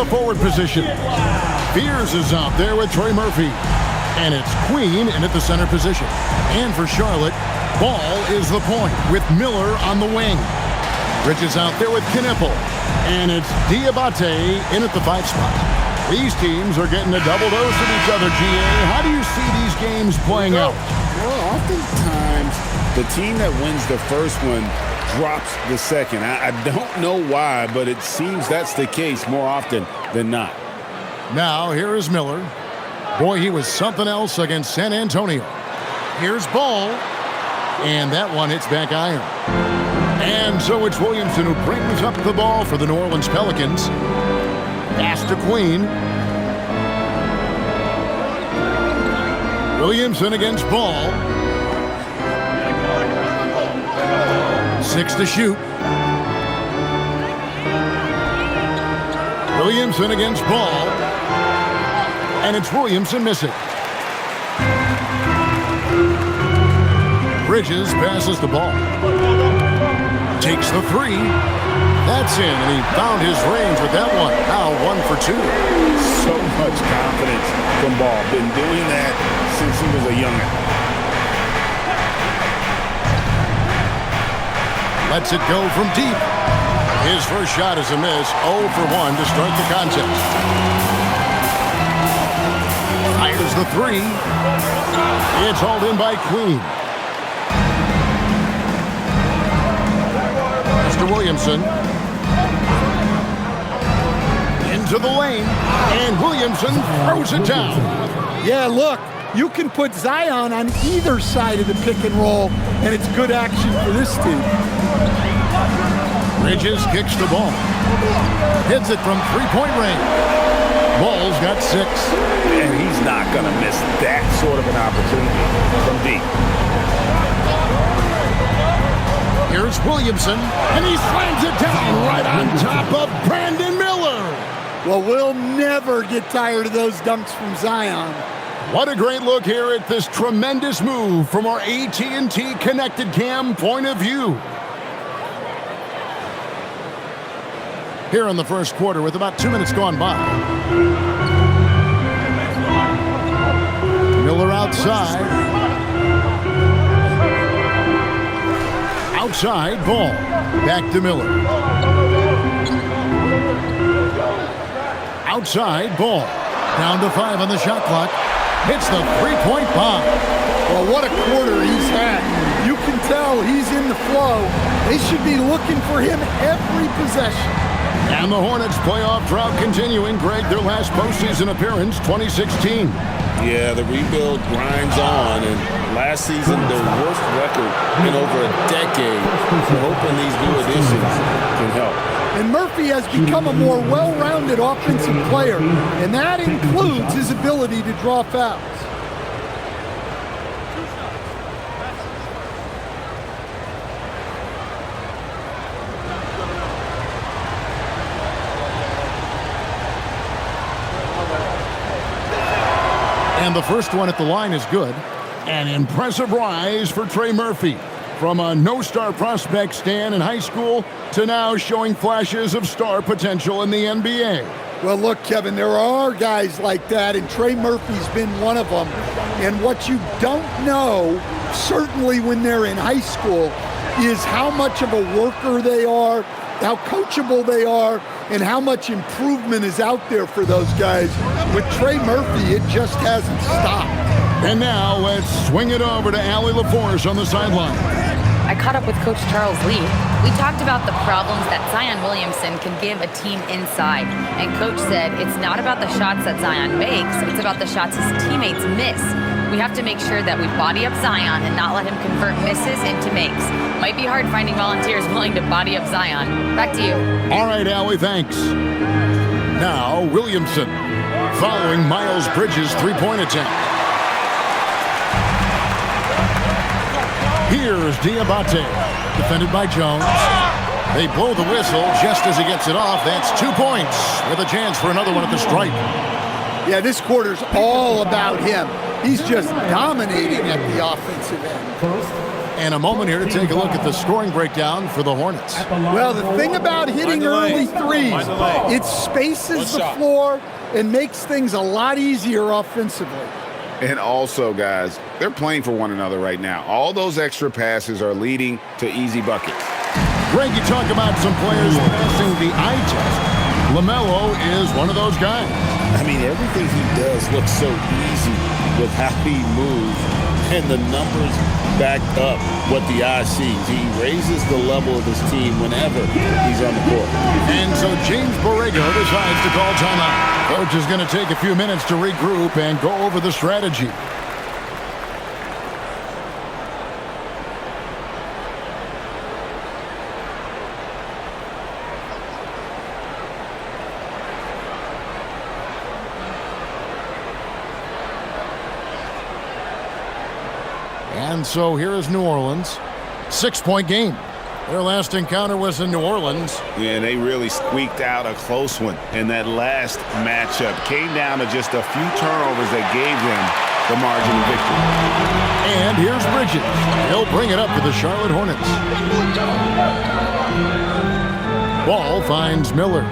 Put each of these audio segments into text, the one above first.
the forward position. Beers is out there with Trey Murphy. And it's Queen in at the center position. And for Charlotte, Ball is the point with Miller on the wing. Bridges out there with Knipple. And it's Diabate in at the 5 spot. These teams are getting a double dose of each other, GA. How do you see these games playing out? Well, oftentimes the team that wins the first one drops the second. I don't know why, but it seems that's the case more often than not. Now, here is Miller. Boy, he was something else against San Antonio. Here's Ball. And that one hits back iron. And so it's Williamson who brings up the ball for the New Orleans Pelicans. Pass to Queen. Williamson against Ball. 6 to shoot. Williamson against Ball. And it's Williamson missing. Bridges passes the ball. Takes the 3. That's in, and he found his range with that one. Now 1 for 2. So much confidence from Ball. Been doing that since he was a youngin'. Lets it go from deep. His first shot is a miss. 0 for 1 to start the contest. Fires the 3. It's hauled in by Queen. Mr. Williamson. Into the lane. And Williamson throws it down. Yeah, look. You can put Zion on either side of the pick and roll, and it's good action for this team. Bridges kicks the ball. Hits it from three-point range. Ball's got 6. And he's not going to miss that sort of an opportunity from deep. Here's Williamson, and he slams it down right on top of Brandon Miller. Well, we'll never get tired of those dunks from Zion. What a great look here at this tremendous move from our AT&T Connected Cam point of view. Here in the first quarter with about 2 minutes gone by. Miller outside. Outside, Ball. Back to Miller. Outside, Ball. Down to 5 on the shot clock. Hits the three-point bomb. Well, what a quarter he's had. You can tell he's in the flow. They should be looking for him every possession. And the Hornets playoff drought continuing. Greg, their last postseason appearance, 2016. Yeah, the rebuild grinds on, and last season, their worst record in over a decade. We're hoping these new additions can help. And Murphy has become a more well-rounded offensive player, and that includes his ability to draw fouls. And the first one at the line is good. An impressive rise for Trey Murphy. From a no-star prospect stand in high school to now showing flashes of star potential in the NBA. Well, look, Kevin, there are guys like that, and Trey Murphy's been one of them. And what you don't know, certainly when they're in high school, is how much of a worker they are, how coachable they are, and how much improvement is out there for those guys. With Trey Murphy, it just hasn't stopped. And now let's swing it over to Allie LaForce on the sideline. I caught up with Coach Charles Lee. We talked about the problems that Zion Williamson can give a team inside. And Coach said it's not about the shots that Zion makes, it's about the shots his teammates miss. We have to make sure that we body up Zion and not let him convert misses into makes. Might be hard finding volunteers willing to body up Zion. Back to you. All right, Allie, thanks. Now, Williamson, following Miles Bridges' three-point attempt. Here's Diabate, defended by Jones. They blow the whistle just as he gets it off. That's 2 points with a chance for another one at the stripe. Yeah, this quarter's all about him. He's just dominating at the offensive end. And a moment here to take a look at the scoring breakdown for the Hornets. Well, the thing about hitting early threes, it spaces the floor and makes things a lot easier offensively. And also, guys, they're playing for one another right now. All those extra passes are leading to easy buckets. Greg, you talk about some players passing the eye test. LaMelo is one of those guys. I mean, everything he does looks so easy with how he moves, and the numbers back up what the eye sees. He raises the level of his team whenever he's on the court. And so James Borrego decides to call timeout. Coach is going to take a few minutes to regroup and go over the strategy. And so here is New Orleans. 6-point game. Their last encounter was in New Orleans. Yeah, they really squeaked out a close one in that last matchup. Came down to just a few turnovers that gave them the margin of victory. And here's Bridges. He'll bring it up for the Charlotte Hornets. Ball finds Miller.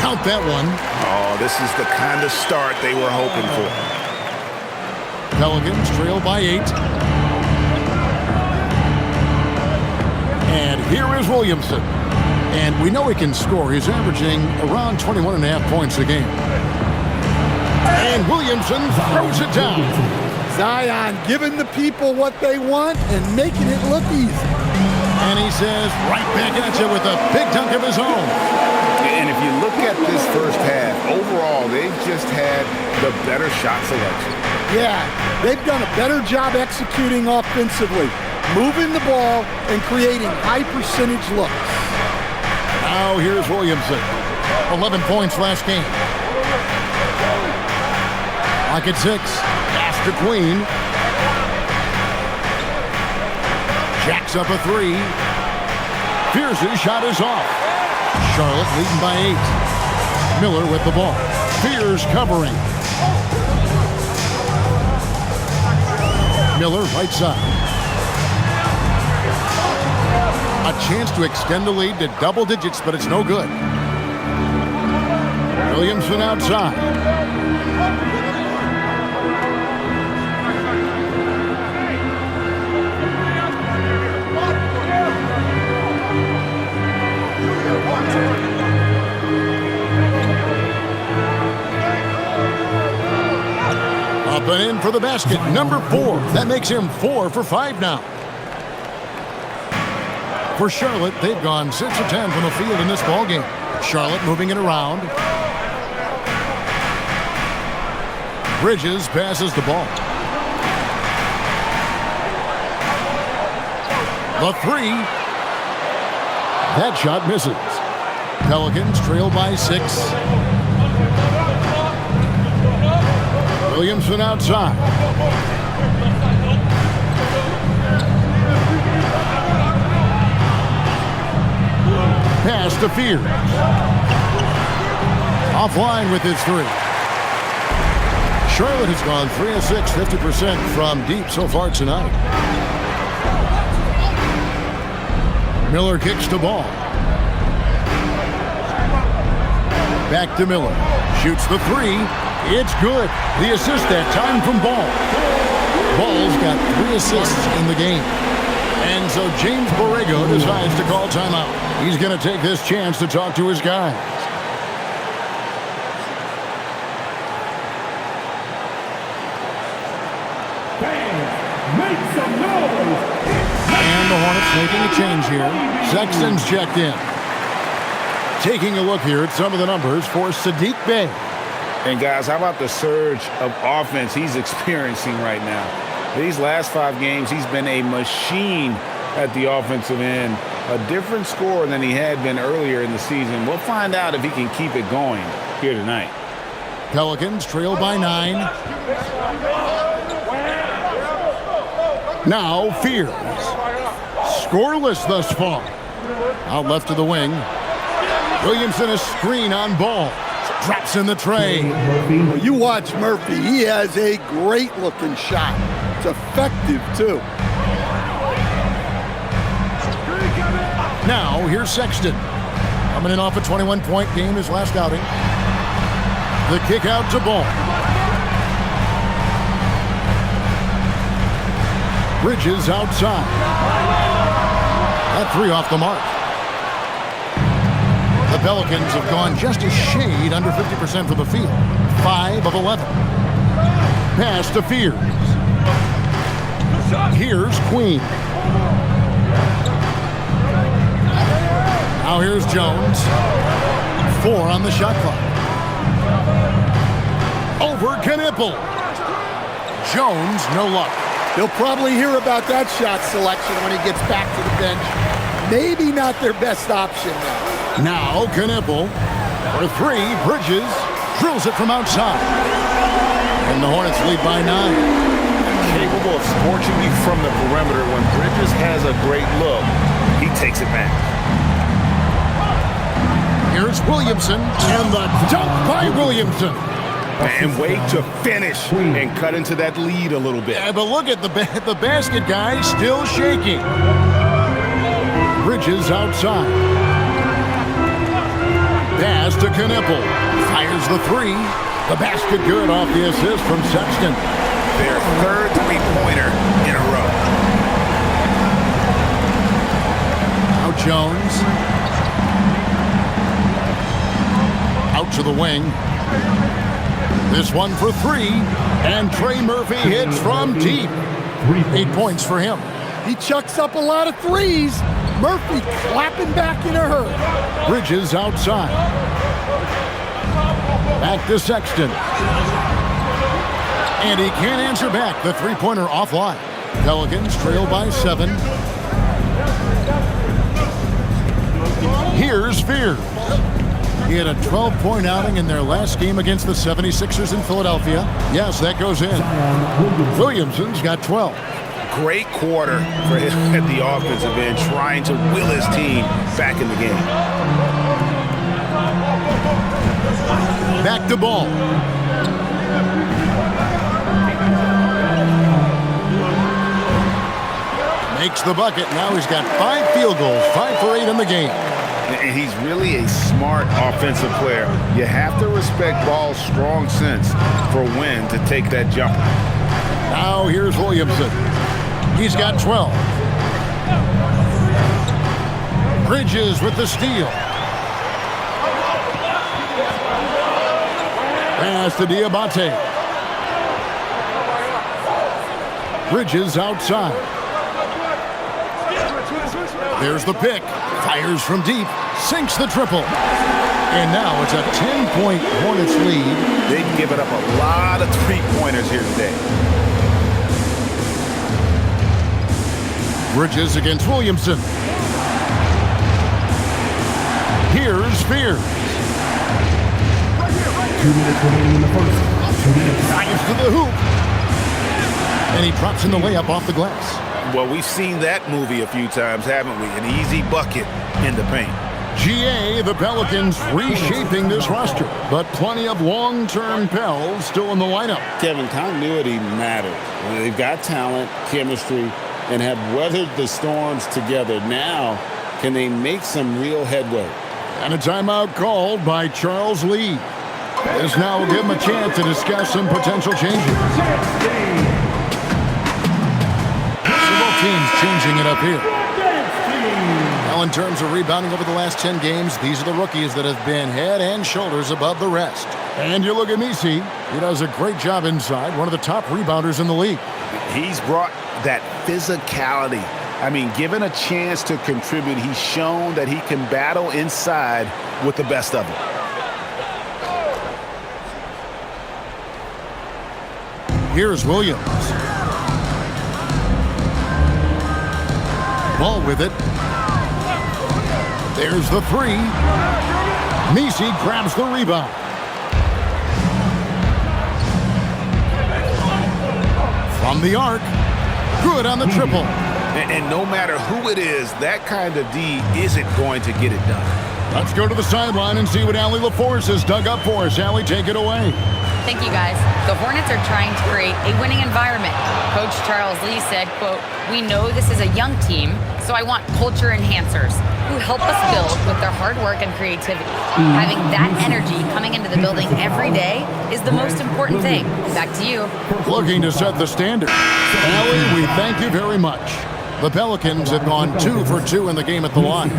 Count that one. Oh, this is the kind of start they were hoping for. Pelicans trail by 8. And here is Williamson. And we know he can score. He's averaging around 21.5 points a game. And Williamson throws it down. Zion giving the people what they want and making it look easy. And he says, right back at you with a big dunk of his own. And if you look at this first half, overall, they've just had the better shot selection. Yeah, they've done a better job executing offensively, moving the ball and creating high percentage looks. Now here's Williamson. 11 points last game. Lock at 6. Pass to Queen. Jacks up a 3. Pierce's shot is off. Charlotte leading by 8. Miller with the ball. Pierce covering. Miller right side. A chance to extend the lead to double digits, but it's no good. Williamson outside. Up and in for the basket, number 4. That makes him 4 for 5 now. For Charlotte, they've gone 6 of 10 from the field in this ballgame. Charlotte moving it around. Bridges passes the ball. The 3. That shot misses. Pelicans trail by 6. Williamson outside. Pass to Fears. Offline with his 3. Charlotte has gone 3 of 6, 50% from deep so far tonight. Miller kicks the ball. Back to Miller. Shoots the 3. It's good. The assist that time from Ball. Ball's got 3 assists in the game. And so James Borrego decides to call timeout. He's going to take this chance to talk to his guys. Make some noise. And the Hornets making a change here. Sexton's checked in. Taking a look here at some of the numbers for Saddiq Bey. And guys, how about the surge of offense he's experiencing right now? These last 5 games, he's been a machine at the offensive end. A different scorer than he had been earlier in the season. We'll find out if he can keep it going here tonight. Pelicans trail by 9. Now Fears. Scoreless thus far. Out left of the wing. Williamson a screen on Ball. Drops in the tray. You watch Murphy. He has a great-looking shot. It's effective, too. Now, here's Sexton. Coming in off a 21-point game his last outing. The kick out to Ball. Bridges outside. That three off the mark. The Pelicans have gone just a shade under 50% from the field. 5 of 11. Pass to Fears. Here's Queen. Now here's Jones. 4 on the shot clock. Over Knipple. Jones, no luck. He'll probably hear about that shot selection when he gets back to the bench. Maybe not their best option now. Now Knipple for 3. Bridges drills it from outside. And the Hornets lead by 9. Capable of scorching you from the perimeter. When Bridges has a great look, he takes it back. Here's Williamson, and the dunk by Williamson. And wait to finish and cut into that lead a little bit. Yeah, but look at the basket guy still shaking. Bridges outside. Pass to Knipple. Fires the 3. The basket good off the assist from Sexton. Their third three-pointer in a row. Now Jones. Out to the wing. This one for 3. And Trey Murphy hits from deep. 8 points for him. He chucks up a lot of threes. Murphy clapping back in a hurry. Bridges outside. Back to Sexton. And he can't answer back. The three-pointer offline. Pelicans trail by 7. Here's Fears. He had a 12-point outing in their last game against the 76ers in Philadelphia. Yes, that goes in. Williamson's got 12. Great quarter for him at the offensive end, trying to will his team back in the game. Back to Ball. Makes the bucket. Now he's got 5 field goals, 5 for 8 in the game. And he's really a smart offensive player. You have to respect Ball's strong sense for when to take that jumper. Now here's Williamson. He's got 12. Bridges with the steal. Pass to Diabate. Bridges outside. There's the pick. Fires from deep. Sinks the triple. And now it's a 10-point Hornets lead. They've given up a lot of three-pointers here today. Bridges against Williamson. Here's Fears. 2 minutes remaining in the first. 2 minutes. Drives to the hoop. And he drops in the layup off the glass. Well, we've seen that movie a few times, haven't we? An easy bucket in the paint. GA, the Pelicans reshaping this roster, but plenty of long-term Pels still in the lineup. Kevin, continuity matters. They've got talent, chemistry, and have weathered the storms together. Now, can they make some real headway? And a timeout called by Charles Lee. This now will give him a chance to discuss some potential changes. Teams changing it up here. Now in terms of rebounding over the last 10 games, these are the rookies that have been head and shoulders above the rest. And you look at Misi, he does a great job inside, one of the top rebounders in the league. He's brought that physicality. I mean, given a chance to contribute, he's shown that he can battle inside with the best of them. Here's Williams. Ball with it. There's the 3. Misi grabs the rebound. From the arc. Good on the triple. And no matter who it is, that kind of D isn't going to get it done. Let's go to the sideline and see what Allie LaForce has dug up for us. Allie, take it away. Thank you, guys. The Hornets are trying to create a winning environment. Coach Charles Lee said, quote, "We know this is a young team, so I want culture enhancers who help us build with their hard work and creativity. Having that energy coming into the building every day is the most important thing." Back to you. Looking to set the standard. Allie, we thank you very much. The Pelicans have gone 2 for 2 in the game at the line.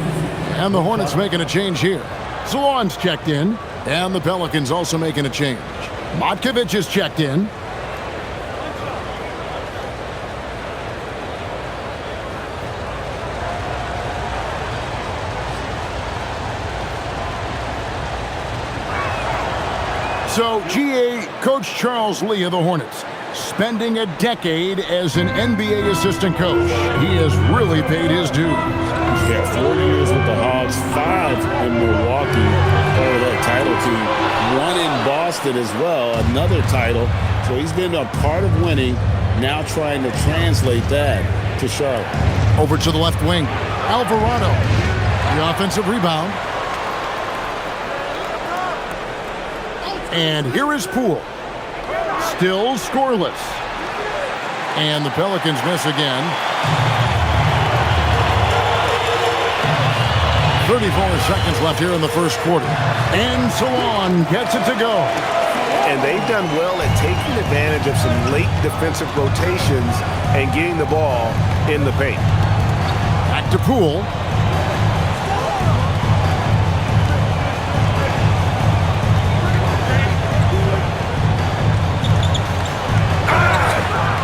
And the Hornets making a change here. Salon's checked in, and the Pelicans also making a change. Matkovic is checked in. So, GA, Coach Charles Lee of the Hornets, spending a decade as an NBA assistant coach. He has really paid his dues. Yeah, 4 years with the Hawks, 5 in Milwaukee, part of that title team. 1 in Boston as well, another title. So he's been a part of winning, now trying to translate that to Charlotte. Over to the left wing, Alvarado. The offensive rebound. And here is Poole. Still scoreless. And the Pelicans miss again. 34 seconds left here in the first quarter. And Salon gets it to go. And they've done well at taking advantage of some late defensive rotations and getting the ball in the paint. Back to Poole.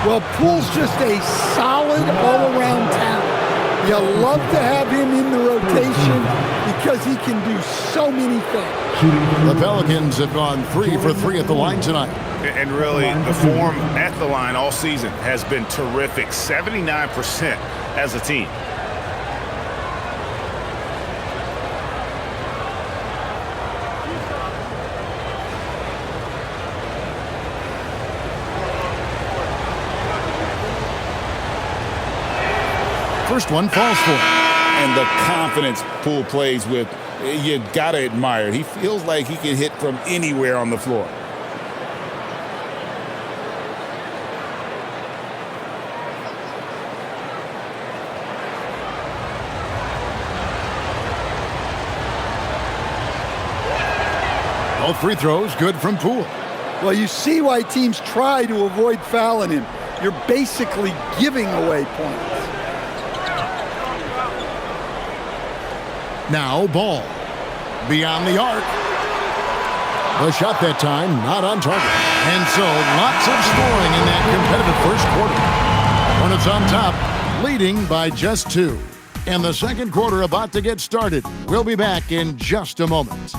Well, Poole's just a solid all-around talent. You love to have him in the rotation because he can do so many things. The Pelicans have gone 3 for 3 at the line tonight. And really, the form at the line all season has been terrific. 79% as a team. First one falls for him. And the confidence Poole plays with, you got to admire it. He feels like he can hit from anywhere on the floor. Both free throws good from Poole. Well, you see why teams try to avoid fouling him. You're basically giving away points. Now Ball. Beyond the arc. The shot that time not on target. And so lots of scoring in that competitive first quarter. Hornets on top, leading by just 2. And the second quarter about to get started. We'll be back in just a moment.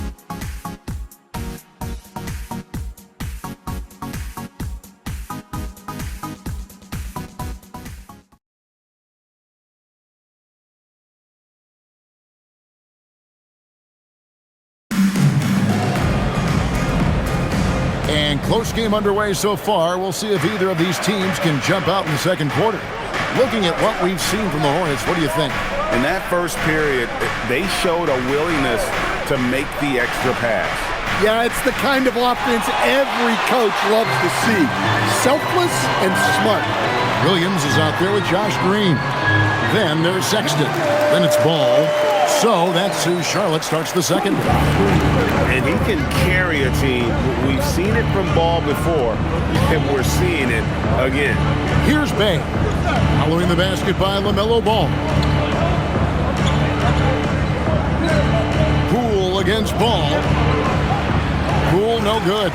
Close game underway so far. We'll see if either of these teams can jump out in the second quarter. Looking at what we've seen from the Hornets, what do you think? In that first period, they showed a willingness to make the extra pass. Yeah, it's the kind of offense every coach loves to see. Selfless and smart. Williams is out there with Josh Green. Then there's Sexton. Then it's Ball. So that's who Charlotte starts the second. And he can carry a team. We've seen it from Ball before, and we're seeing it again. Here's Bay. Following the basket by LaMelo Ball. Poole against Ball. Poole no good.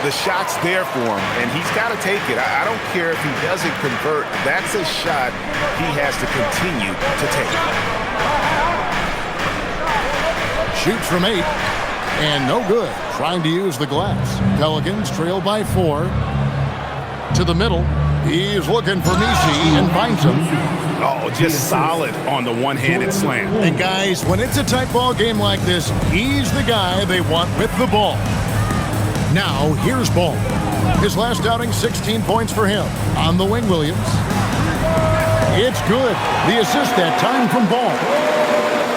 The shot's there for him, and he's got to take it. I don't care if he doesn't convert. That's a shot he has to continue to take. Shoots from 8, and no good. Trying to use the glass. Pelicans trail by 4. To the middle. He's looking for Misi and finds him. Oh, just solid on the one-handed slam. And guys, when it's a tight ball game like this, he's the guy they want with the ball. Now, here's Ball. His last outing, 16 points for him. On the wing, Williams. It's good. The assist that time from Ball.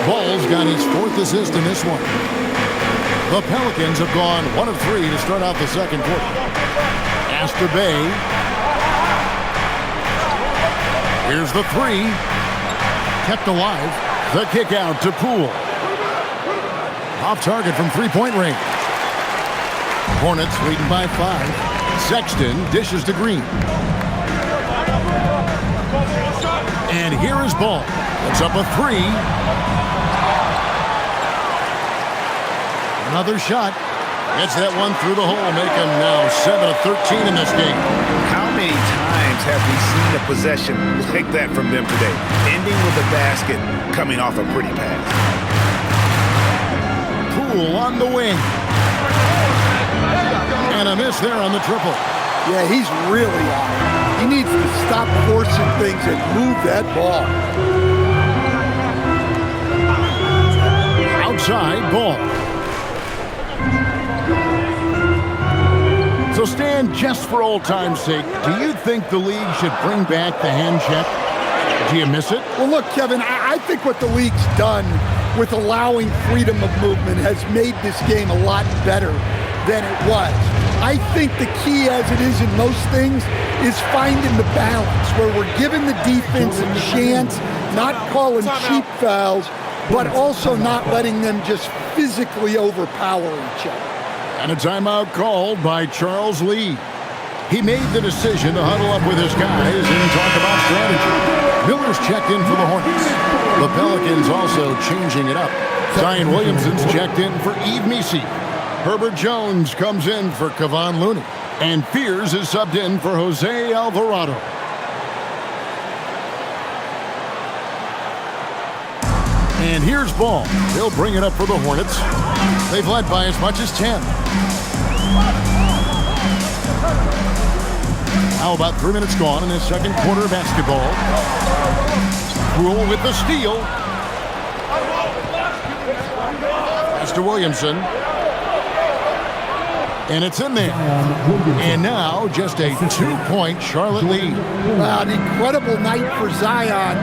Ball's got his 4th assist in this one. The Pelicans have gone 1 of 3 to start out the second quarter. Astor Bay. Here's the 3. Kept alive. The kick out to Poole. Off target from three-point range. Hornets leading by 5. Sexton dishes to Green. And here is Ball. It's up a 3. Another shot. Gets that one through the hole, making now 7 of 13 in this game. How many times have we seen a possession like that from them today? Ending with a basket, coming off a pretty pass. Poole on the wing. And a miss there on the triple. Yeah, he's really on it. He needs to stop forcing things and move that ball. Outside Ball. So Stan, just for old time's sake, do you think the league should bring back the hand check? Do you miss it? Well, look, Kevin, I think what the league's done with allowing freedom of movement has made this game a lot better than it was. I think the key, as it is in most things, is finding the balance where we're giving the defense a chance, not calling cheap fouls, but also not letting them just physically overpower each other. And a timeout called by Charles Lee. He made the decision to huddle up with his guys and talk about strategy. Miller's checked in for the Hornets. The Pelicans also changing it up. Zion Williamson's checked in for Yves Missi. Herbert Jones comes in for Kevon Looney. And Fears is subbed in for Jose Alvarado. And here's Ball. He'll bring it up for the Hornets. They've led by as much as 10. How about 3 minutes gone in this second quarter of basketball? Rule with the steal. Pass to Williamson. And it's in there. And now just a 2-point Charlotte lead. Wow, an incredible night for Zion.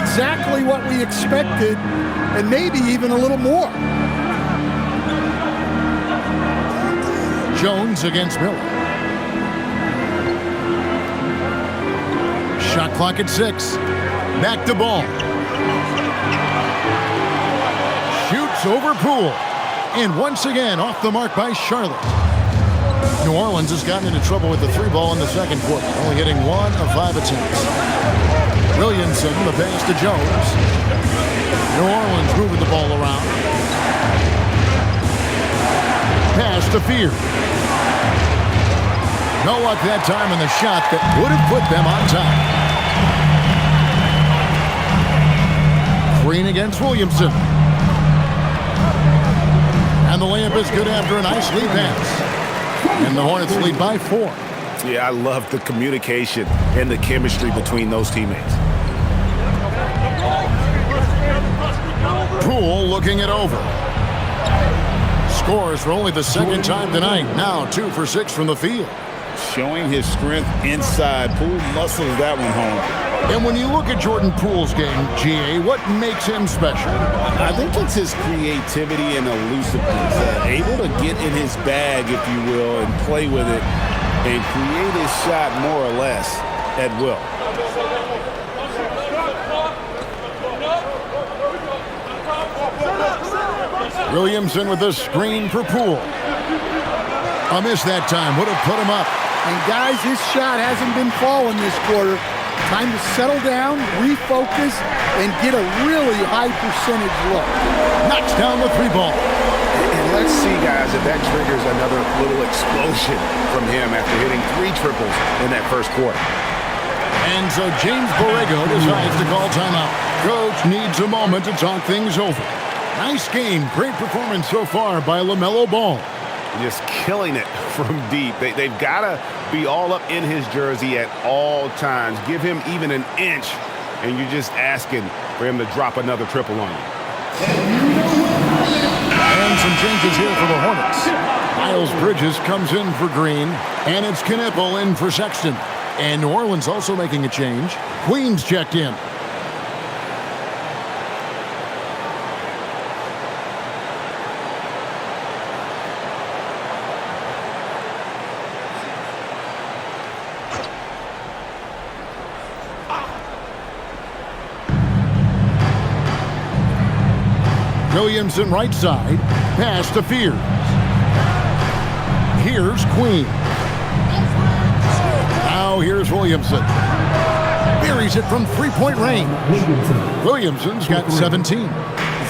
Exactly what we expected, and maybe even a little more. Jones against Miller. Shot clock at 6. Back to Ball. Shoots over Poole. And once again off the mark by Charlotte. New Orleans has gotten into trouble with the 3 ball in the second quarter, only hitting 1 of 5 attempts. Williamson, the pass to Jones. New Orleans moving the ball around. Pass to Fear. No luck that time in the shot that would have put them on top. Green against Williamson. And the layup is good after a nice lead pass. And the Hornets lead by 4. Yeah, I love the communication and the chemistry between those teammates. Poole looking it over. Scores for only the second time tonight. Now 2 for 6 from the field. Showing his strength inside. Poole muscles that one home. And when you look at Jordan Poole's game, GA, what makes him special? I think it's his creativity and elusiveness. Able to get in his bag, if you will, and play with it and create his shot more or less at will. Williamson with the screen for Poole. A miss that time. Would have put him up. And guys, his shot hasn't been falling this quarter. Time to settle down, refocus, and get a really high percentage look. Knocks down the 3 ball. And let's see, guys, if that triggers another little explosion from him after hitting 3 triples in that first quarter. And so James Borrego decides to call timeout. Coach needs a moment to talk things over. Nice game. Great performance so far by LaMelo Ball. Just killing it from deep. They've got to be all up in his jersey at all times. Give him even an inch, and you're just asking for him to drop another triple on you. And some changes here for the Hornets. Miles Bridges comes in for Green, and it's Knipple in for Sexton. And New Orleans also making a change. Queens checked in. Williamson right side. Pass to Fears. Here's Queen. Now here's Williamson. Buries it from three-point range. Williamson's got 17.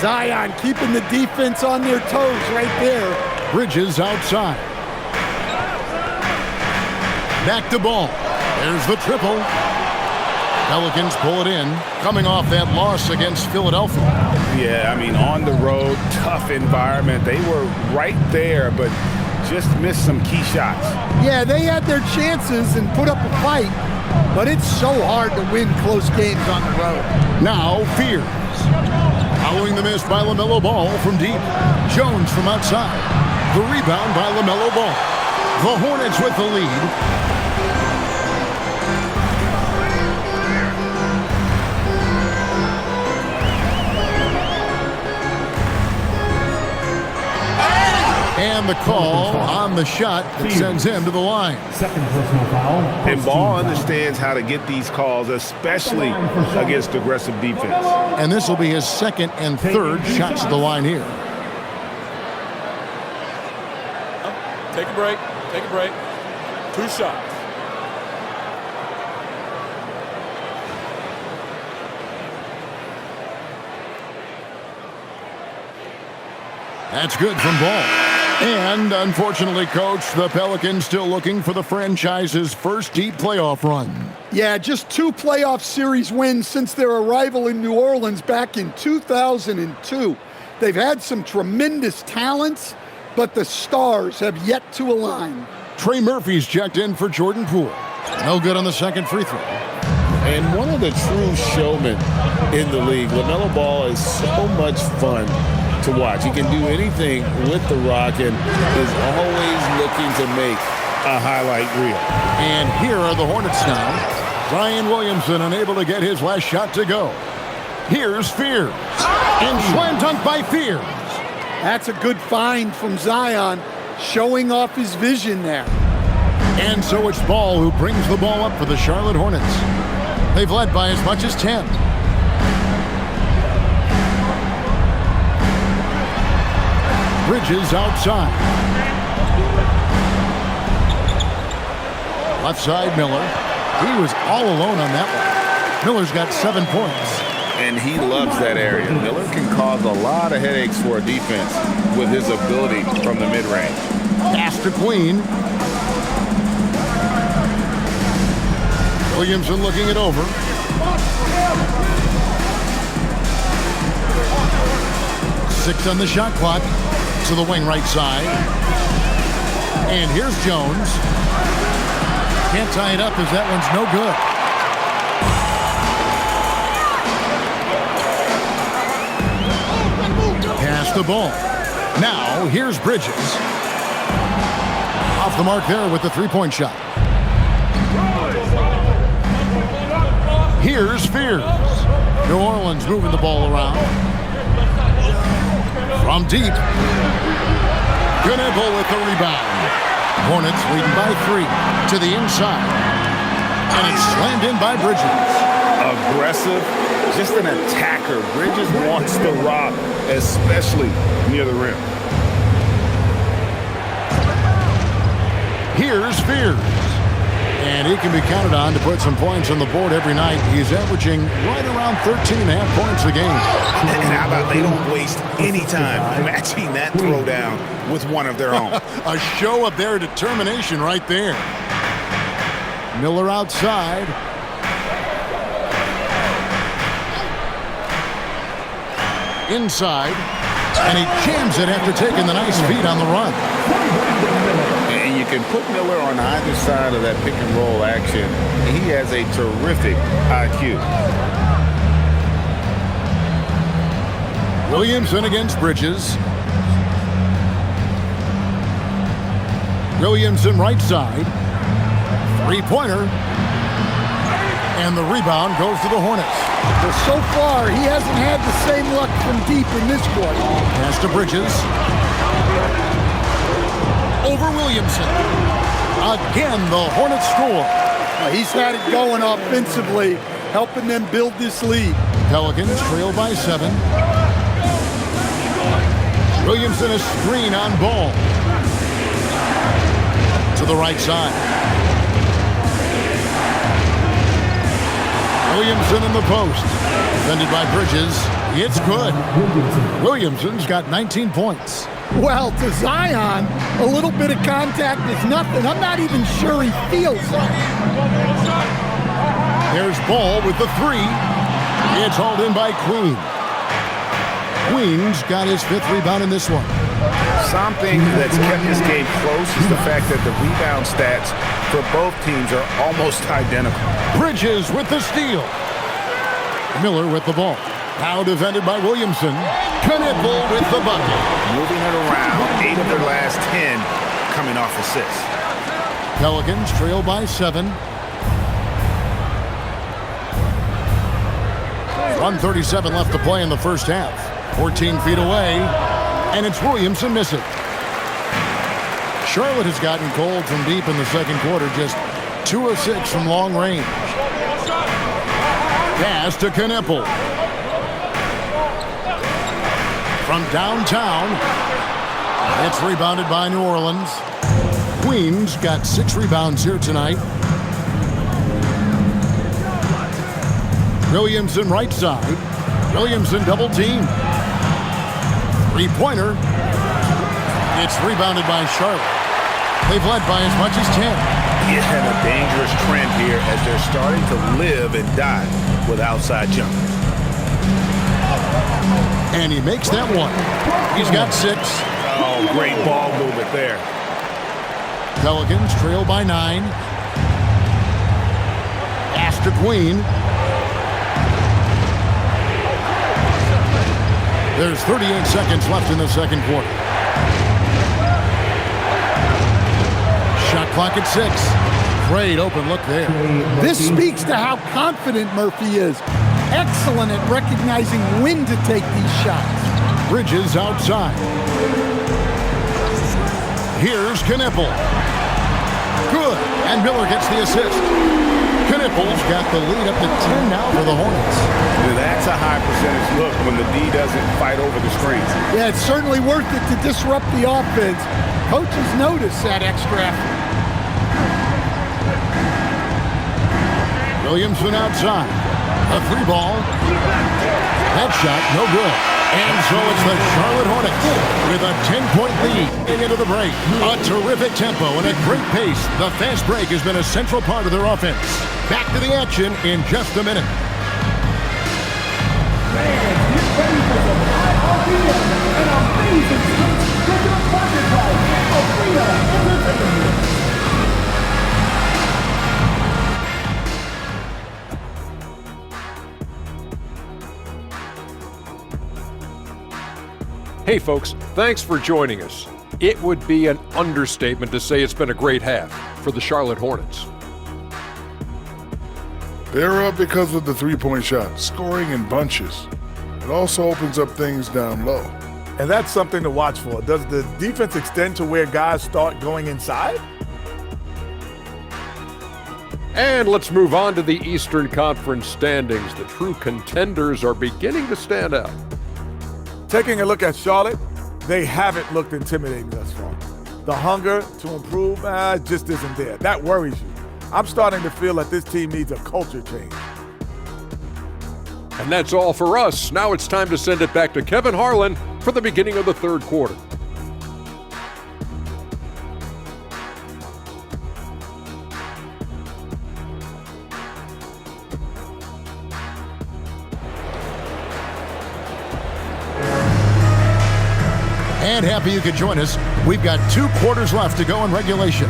Zion keeping the defense on their toes right there. Bridges outside. Back to Ball. There's the triple. Pelicans pull it in, coming off that loss against Philadelphia. Yeah, I mean, on the road, tough environment. They were right there, but just missed some key shots. Yeah, they had their chances and put up a fight, but it's so hard to win close games on the road. Now Fears. Following the miss by LaMelo Ball from deep. Jones from outside. The rebound by LaMelo Ball. The Hornets with the lead. And the call on the shot that sends him to the line. Second personal foul. And Ball understands how to get these calls, especially against aggressive defense. And this will be his second and third shots at the line here. Take a break. Take a break. 2 shots. That's good from Ball. And unfortunately, Coach, the Pelicans still looking for the franchise's first deep playoff run. Yeah, just 2 playoff series wins since their arrival in New Orleans back in 2002. They've had some tremendous talents, but the stars have yet to align. Trey Murphy's checked in for Jordan Poole. No good on the second free throw. And one of the true showmen in the league, LaMelo Ball is so much fun to watch. He can do anything with the rock and is always looking to make a highlight reel. And here are the Hornets now. Zion Williamson unable to get his last shot to go. Here's Fears. And slam dunk by Fears. That's a good find from Zion, showing off his vision there. And so it's Ball who brings the ball up for the Charlotte Hornets. They've led by as much as 10. Bridges outside. Left side, Miller. He was all alone on that one. Miller's got 7 points. And he loves that area. Miller can cause a lot of headaches for a defense with his ability from the mid-range. Pass to Queen. Williamson looking it over. Six on the shot clock. To the wing right side. And here's Jones. Can't tie it up as that one's no good. Pass the ball. Now here's Bridges. Off the mark there with the three-point shot. Here's Fears. New Orleans moving the ball around. From deep. Gnebel with the rebound. Hornets leading by 3 to the inside. And it's slammed in by Bridges. Aggressive, just an attacker. Bridges wants the rock, especially near the rim. Here's Fears. And he can be counted on to put some points on the board every night. He's averaging right around 13.5 points a game. And how about they don't waste any time matching that throwdown with one of their own. A show of their determination right there. Miller outside. Inside. And he jams it after taking the nice feed on the run. And you can put Miller on either side of that pick and roll action. He has a terrific IQ. Williamson against Bridges. Williamson right side. Three-pointer. And the rebound goes to the Hornets. But so far, he hasn't had the same luck from deep in this quarter. Pass to Bridges. Over Williamson. Again, the Hornets score. He's had it going offensively, helping them build this lead. Pelicans trail by 7. Williamson a screen on Ball. To the right side. Williamson in the post. Defended by Bridges. It's good. Williamson's got 19 points. Well, to Zion, a little bit of contact is nothing. I'm not even sure he feels it. There's Ball with the three. It's hauled in by Queen. Queen's got his 5th rebound in this one. Something that's kept this game close is the fact that the rebound stats for both teams are almost identical. Bridges with the steal. Miller with the ball. Now defended by Williamson. Knipple with the bucket. Moving it around, 8 of their last 10 coming off assists. Pelicans trail by 7. 1:37 left to play in the first half. 14 feet away, and it's Williamson missing. Charlotte has gotten cold from deep in the second quarter, just 2 of 6 from long range. Pass to Knipple. From downtown, it's rebounded by New Orleans. Queens got 6 rebounds here tonight. Williamson right side. Williamson double team. 3-pointer. It's rebounded by Charlotte. They've led by as much as 10. Yeah, a dangerous trend here as they're starting to live and die with outside jumpers. And he makes that one. He's got 6. Oh, great ball movement there. Pelicans trail by 9. Pass to Queen. There's 38 seconds left in the second quarter. Shot clock at 6. Great open look there. This speaks to how confident Murphy is. Excellent at recognizing when to take these shots. Bridges outside. Here's Knipple. Good. And Miller gets the assist. Knipple's got the lead up to 10 now for the Hornets. That's a high percentage look when the D doesn't fight over the screens. Yeah, it's certainly worth it to disrupt the offense. Coaches notice that extra effort. Williamson outside. A 3 ball. That shot, no good. And so it's the Charlotte Hornets with a 10-point lead heading into the break. A terrific tempo and a great pace. The fast break has been a central part of their offense. Back to the action in just a minute. Hey folks, thanks for joining us. It would be an understatement to say it's been a great half for the Charlotte Hornets. They're up because of the three-point shot, scoring in bunches. It also opens up things down low. And that's something to watch for. Does the defense extend to where guys start going inside? And let's move on to the Eastern Conference standings. The true contenders are beginning to stand out. Taking a look at Charlotte, they haven't looked intimidating thus far. The hunger to improve just isn't there. That worries you. I'm starting to feel that this team needs a culture change. And that's all for us. Now it's time to send it back to Kevin Harlan for the beginning of the third quarter. And happy you could join us. We've got 2 quarters left to go in regulation.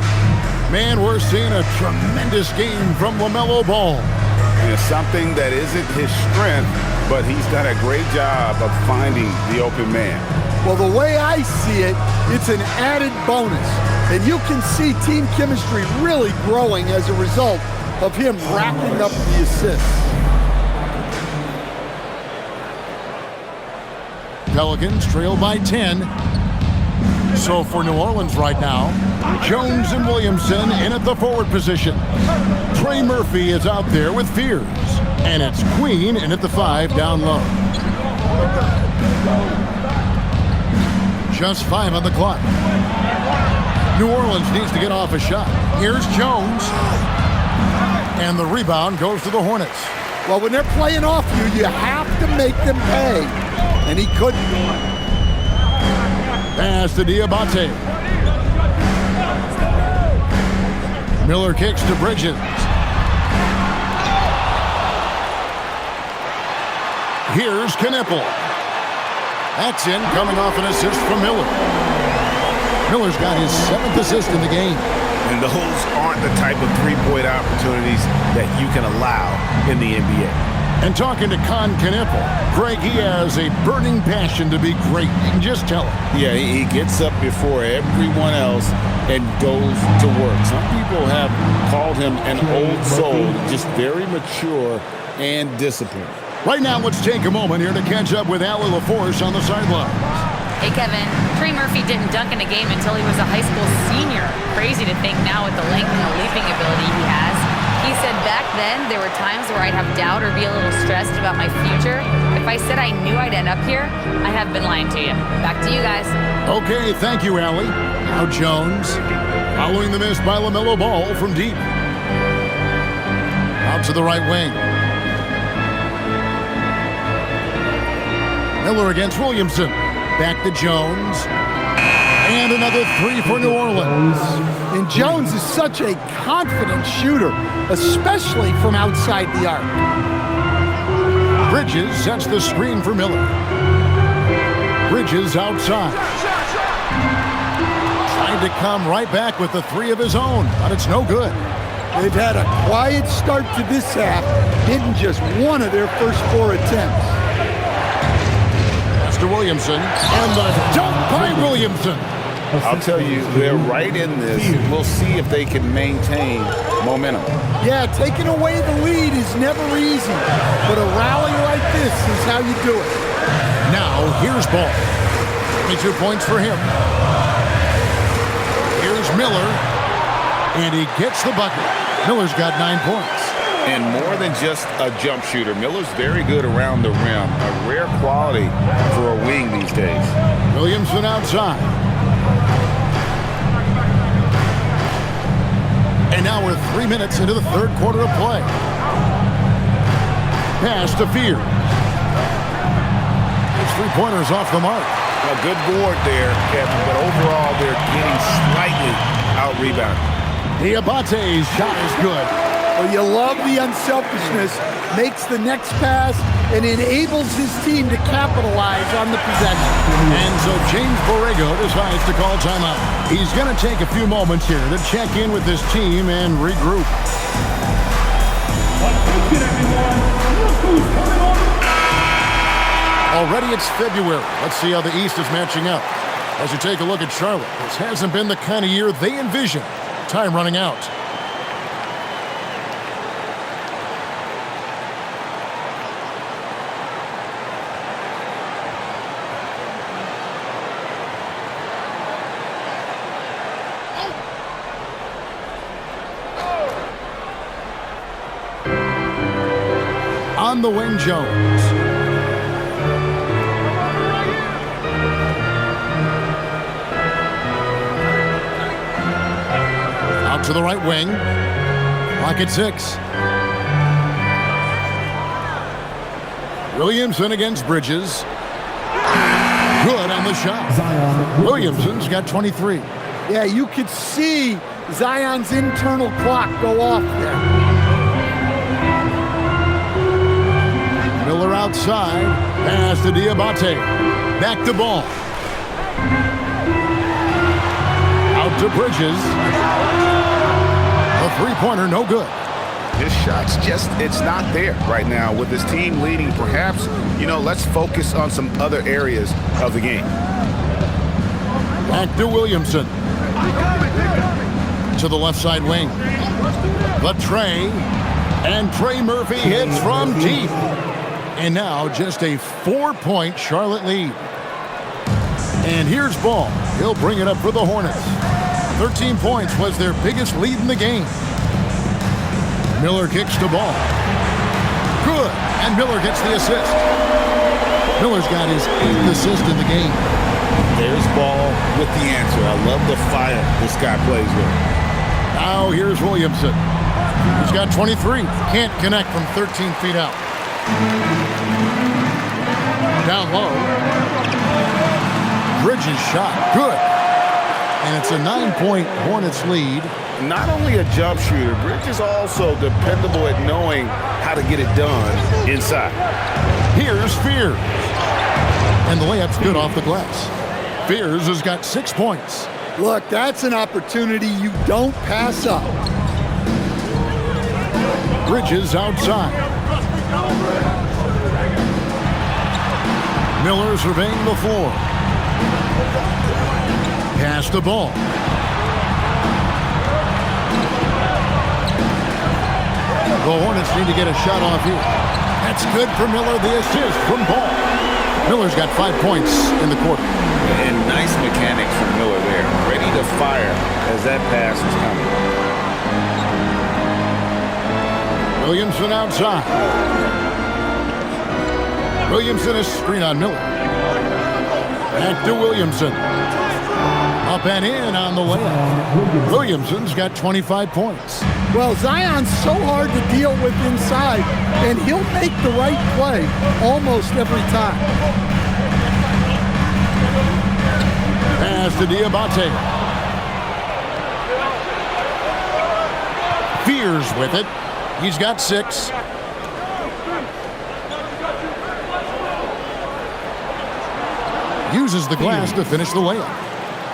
Man, we're seeing a tremendous game from LaMelo Ball. And it's something that isn't his strength, but he's done a great job of finding the open man. Well, the way I see it, it's an added bonus. And you can see team chemistry really growing as a result of him racking up the assists. Pelicans trail by 10. So for New Orleans right now, Jones and Williamson in at the forward position. Trey Murphy is out there with Fears. And it's Queen in at the 5 down low. Just 5 on the clock. New Orleans needs to get off a shot. Here's Jones. And the rebound goes to the Hornets. Well, when they're playing off you, you have to make them pay. And he couldn't. Pass to Diabate. Miller kicks to Bridges. Here's Knippel. That's in, coming off an assist from Miller. Miller's got his 7th assist in the game. And those aren't the type of three-point opportunities that you can allow in the NBA. And talking to Knippel, Greg, he has a burning passion to be great. You can just tell him. Yeah, he gets up before everyone else and goes to work. Some people have called him an old soul, just very mature and disciplined. Right now, let's take a moment here to catch up with Allie LaForce on the sideline. Hey, Kevin. Trey Murphy didn't dunk in a game until he was a high school senior. Crazy to think now with the length and the leaping ability he has. He said back then there were times where I'd have doubt or be a little stressed about my future. If I said I knew I'd end up here, I have been lying to you. Back to you guys. Okay, thank you, Allie. Now Jones, following the miss by LaMelo Ball from deep. Out to the right wing. Miller against Williamson. Back to Jones. And another 3 for New Orleans. And Jones is such a confident shooter, especially from outside the arc. Bridges sets the screen for Miller. Bridges outside. Trying to come right back with the 3 of his own, but it's no good. They've had a quiet start to this half, hitting just 1 of their first 4 attempts. To Williamson, and the dunk by Williamson. I'll tell you, they're right in this. We'll see if they can maintain momentum. Yeah, taking away the lead is never easy, but a rally like this is how you do it. Now, here's Ball. 22 points for him. Here's Miller, and he gets the bucket. Miller's got 9 points. And more than just a jump shooter, Miller's very good around the rim. A rare quality for a wing these days. Williamson outside. And now we're 3 minutes into the third quarter of play. Pass to Fear. His 3-pointer's off the mark. A good board there, Kevin, but overall they're getting slightly out-rebounded. Diabate's shot is good. Well, you love the unselfishness, makes the next pass, and enables his team to capitalize on the possession. And so James Borrego decides to call timeout. He's going to take a few moments here to check in with his team and regroup. Already it's February. Let's see how the East is matching up. As you take a look at Charlotte, this hasn't been the kind of year they envisioned. Time running out. On the wing, Jones. Out to the right wing. Clock at 6. Williamson against Bridges. Good on the shot. Williamson's got 23. Yeah, you could see Zion's internal clock go off there. Miller outside. Pass to Diabate. Back to Ball. Out to Bridges. A 3-pointer, no good. His shot's just, it's not there right now. With his team leading, perhaps, let's focus on some other areas of the game. Back to Williamson. To the left side wing. But Trey. And Trey Murphy hits from deep. And now just a 4-point Charlotte lead. And here's Ball. He'll bring it up for the Hornets. 13 points was their biggest lead in the game. Miller kicks to Ball. Good. And Miller gets the assist. Miller's got his 8th assist in the game. There's Ball with the answer. I love the fire this guy plays with. Now here's Williamson. He's got 23. Can't connect from 13 feet out. Down low. Bridges shot. Good. And it's a 9-point Hornets lead. Not only a jump shooter, Bridges also dependable at knowing how to get it done inside. Here's Fears. And the layup's good off the glass. Fears has got 6 points. Look, that's an opportunity you don't pass up. Bridges outside. Miller surveying the floor. Pass the ball. The Hornets need to get a shot off here. That's good for Miller. The assist from Ball. Miller's got 5 points in the quarter. And nice mechanics from Miller there. Ready to fire as that pass is coming. Williamson outside. Williamson is screen on Miller. Back to Williamson. Up and in on the layup. Williamson's got 25 points. Well, Zion's so hard to deal with inside, and he'll make the right play almost every time. Pass to Diabate. Fears with it. He's got 6. Uses the glass to finish the layup.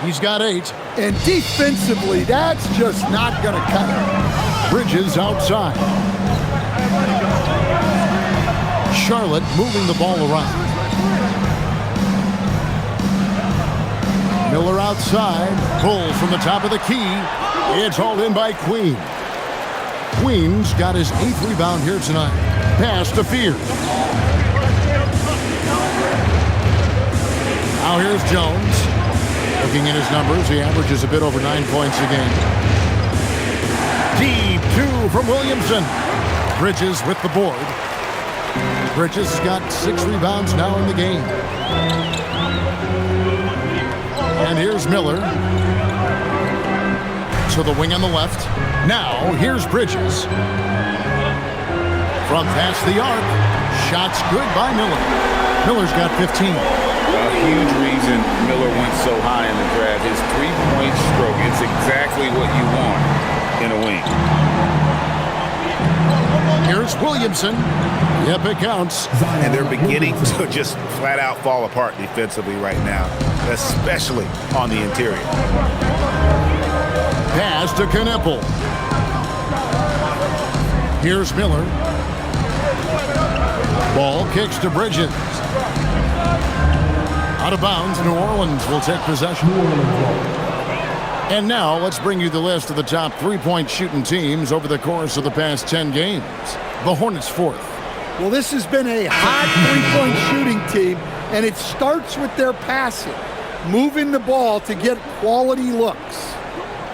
He's got 8. And defensively, that's just not going to cut it. Bridges outside. Charlotte moving the ball around. Miller outside. Pulls from the top of the key. It's hauled in by Queen. Queen's got his 8th rebound here tonight. Pass to Fears. Now here's Jones. Looking at his numbers, he averages a bit over 9 points a game. Deep 2 from Williamson. Bridges with the board. Bridges has got 6 rebounds now in the game. And here's Miller. To the wing on the left. Now here's Bridges. From past the arc. Shots good by Miller. Miller's got 15. A huge reason Miller went so high in the draft. His three-point stroke. It's exactly what you want in a wing. Here's Williamson. Yep, it counts. And they're beginning to just flat out fall apart defensively right now, especially on the interior. Pass to Kneppel. Here's Miller. Ball kicks to Bridges. Out of bounds, New Orleans will take possession. And now let's bring you the list of the top 3-point shooting teams over the course of the past 10 games. The Hornets 4th. Well, this has been a hot 3-point shooting team, and it starts with their passing, moving the ball to get quality looks.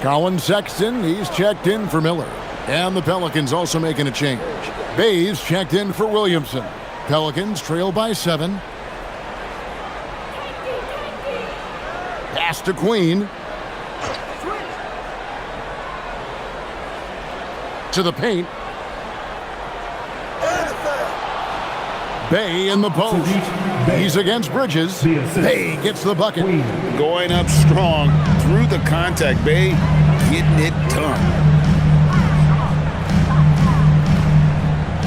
Colin Sexton, he's checked in for Miller. And the Pelicans also making a change. Bayes checked in for Williamson. Pelicans trail by 7. Pass to Queen. To the paint. Bay in the post. He's against Bridges. Bay gets the bucket. Going up strong through the contact. Bay getting it done.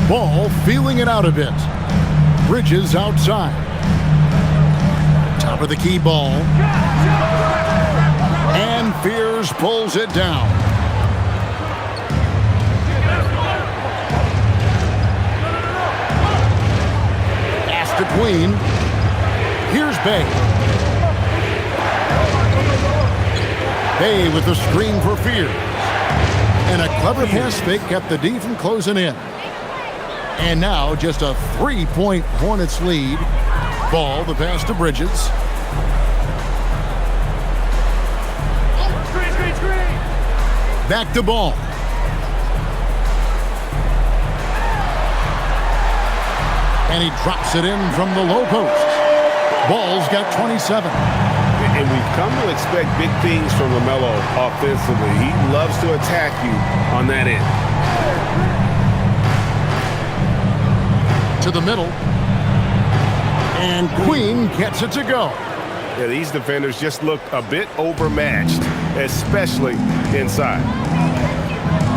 Ball feeling it out a bit. Bridges outside. Top of the key ball. And Fears pulls it down. Pass to Queen. Here's Bay. Bay with the screen for Fears. And a clever pass fake kept the D from closing in. And now just a 3-point Hornets lead. Ball, the pass to Bridges. Back to Ball. And he drops it in from the low post. Ball's got 27. And we've come to expect big things from LaMelo offensively. He loves to attack you on that end. To the middle. And Queen gets it to go. Yeah, these defenders just look a bit overmatched, especially inside.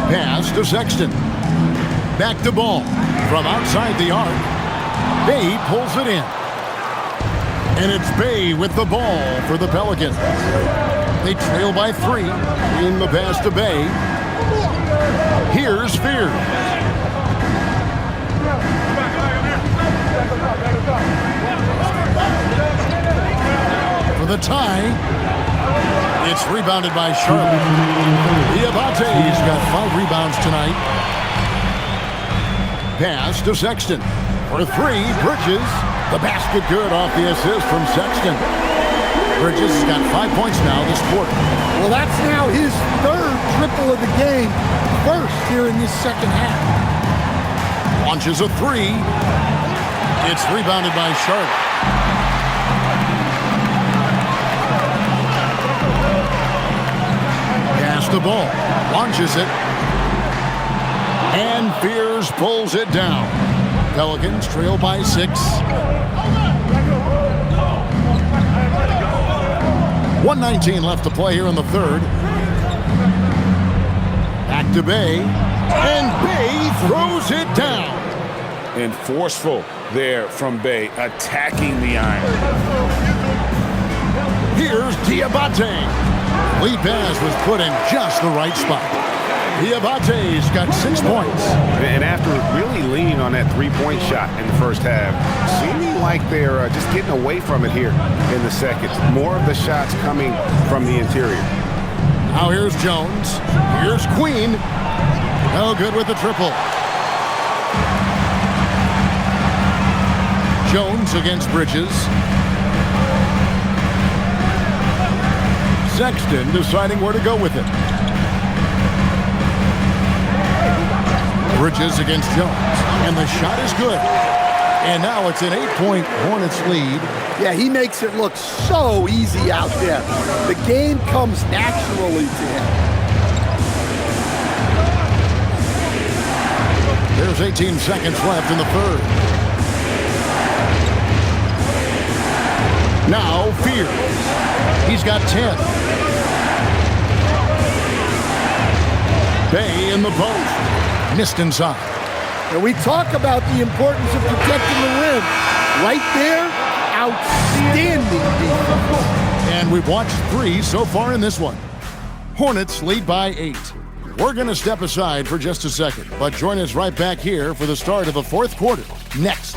Pass to Sexton. Back to Ball. From outside the arc. Bay pulls it in. And it's Bay with the ball for the Pelicans. They trail by 3. In the pass to Bay. Here's Fears. For the tie. It's rebounded by Charlotte. Diabate's got 5 rebounds tonight. Pass to Sexton. For 3, Bridges. The basket good off the assist from Sexton. Bridges has got 5 points now this quarter. Well, that's now his 3rd triple of the game. First here in this second half. Launches a 3. It's rebounded by Charlotte. Pass the ball. Launches it. And Fears pulls it down. Pelicans trail by 6. 1:19 left to play here in the third. Back to Bay. And Bay throws it down. And forceful there from Bay, attacking the iron. Here's Diabate. Lead pass was put in just the right spot. Diabate's got 6 points. And after really leaning on that three-point shot in the first half, seeming like they're just getting away from it here in the second. More of the shots coming from the interior. Now here's Jones. Here's Queen. No good with the triple. Jones against Bridges. Sexton deciding where to go with it. Bridges against Jones. And the shot is good. And now it's an 8-point Hornets lead. Yeah, he makes it look so easy out there. The game comes naturally to him. There's 18 seconds left in the third. Now Fears. He's got 10. Bay in the post. Missed inside. And we talk about the importance of protecting the rim. Right there, outstanding defense. And we've watched 3 so far in this one. Hornets lead by 8. We're going to step aside for just a second, but join us right back here for the start of the fourth quarter. Next.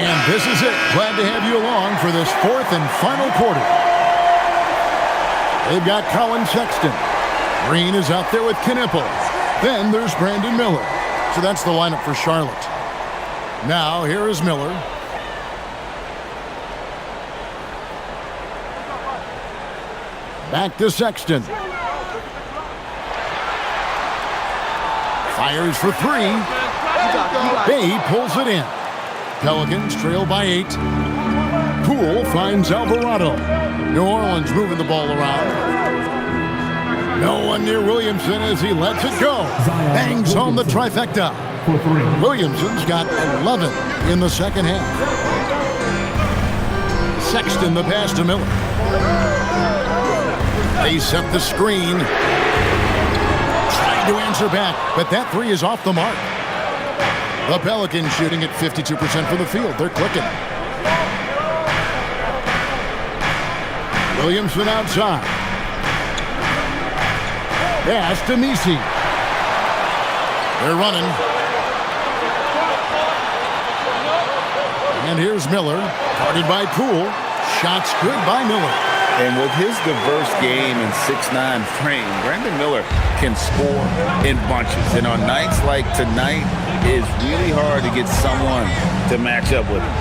And this is it. Glad to have you along for this fourth and final quarter. They've got Colin Sexton. Green is out there with Knipple. Then there's Brandon Miller. So that's the lineup for Charlotte. Now here is Miller. Back to Sexton. Fires for 3. Bay pulls it in. Pelicans trail by 8. Poole finds Alvarado. New Orleans moving the ball around. No one near Williamson as he lets it go. Bangs home the trifecta. Williamson's got 11 in the second half. Sexton the pass to Miller. They set the screen. Trying to answer back, but that 3 is off the mark. The Pelicans shooting at 52% from the field. They're clicking. Williamson outside. Pass to Nisi. They're running. And here's Miller. Guarded by Poole. Shots good by Miller. And with his diverse game and 6'9" frame, Brandon Miller can score in bunches. And on nights like tonight, it's really hard to get someone to match up with him.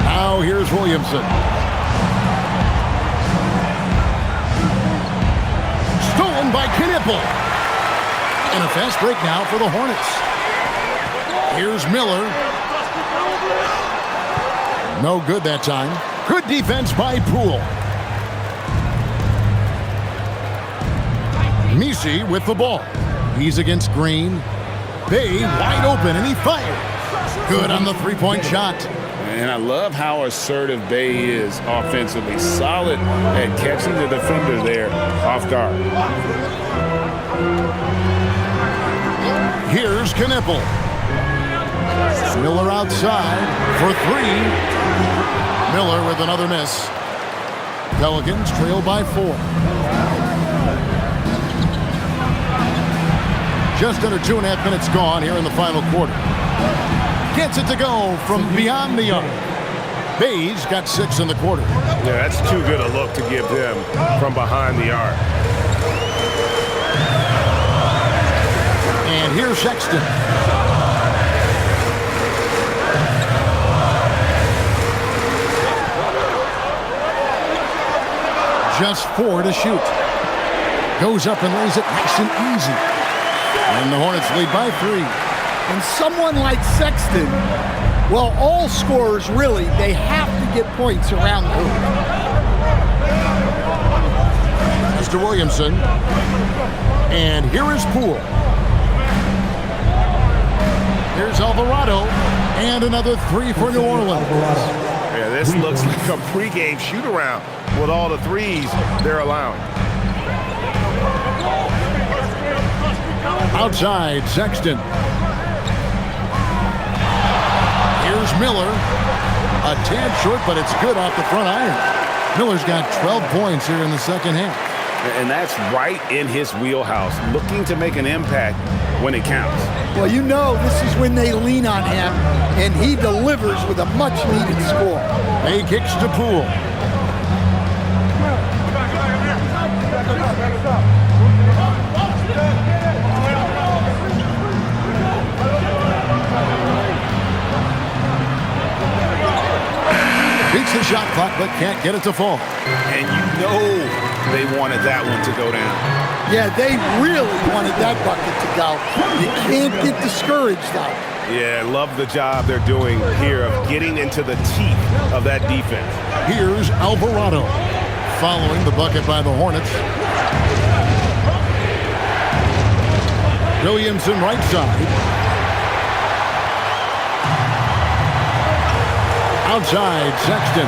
Now here's Williamson. by Knipple. And a fast break now for the Hornets. Here's Miller. No good that time. Good defense by Poole. Messi with the ball. He's against Green. Bay wide open, and he fired. Good on the three-point shot. And I love how assertive Bay is offensively. Solid at catching the defender there off guard. Here's Knipple. Miller outside for three. Miller with another miss. Pelicans trail by 4. Just under 2.5 minutes gone here in the final quarter. Gets it to go from beyond the arc. Bay's got 6 in the quarter. Yeah, that's too good a look to give him from behind the arc. And here's Sexton. Just 4 to shoot. Goes up and lays it nice and easy. And the Hornets lead by 3. And someone like Sexton, well, all scorers really, they have to get points around the hoop. Mr. Williamson. And here is Poole. Here's Alvarado. And another 3 for New Orleans. Yeah, this looks like a pregame shoot-around with all the threes they're allowing. Outside, Sexton. Here's Miller. A tad short, but it's good off the front iron. Miller's got 12 points here in the second half. And that's right in his wheelhouse, looking to make an impact when it counts. Well, you know this is when they lean on him, and he delivers with a much-needed score. Bay kicks to Poole. Beats the shot clock, but can't get it to fall. And you know they wanted that one to go down. Yeah, they really wanted that bucket to go. You can't get discouraged, though. Yeah, love the job they're doing here of getting into the teeth of that defense. Here's Alvarado. Following the bucket by the Hornets. Williamson right side. Outside, Sexton.